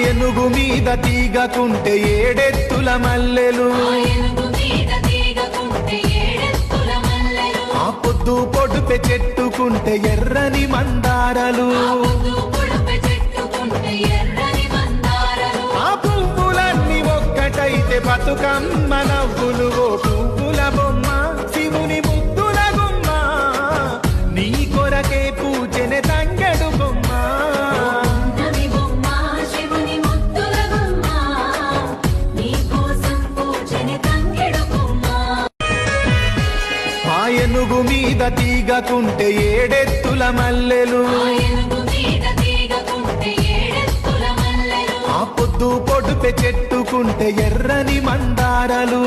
ఏనుగు మీద తీగకుంటే ఏడెత్తుల మల్లెలు ఆ పొద్దు పొడుపె చెట్టుకుంటే ఎర్రని మందారలు ఆ పువ్వులన్నీ ఒక్కటైతే బతుకమ్మ నవ్వులు ఓ పువ్వుల బొమ్మ శివుని ముద్దుల గుమ్మ నీ కొరకే పూజనే తంగెడు బొమ్మ ఏనుగు మీద తీగకుంటే ఏడెత్తుల మల్లెలు ఆ పొద్దు పొడుపె చెట్టుకుంటే ఎర్రని మందారలు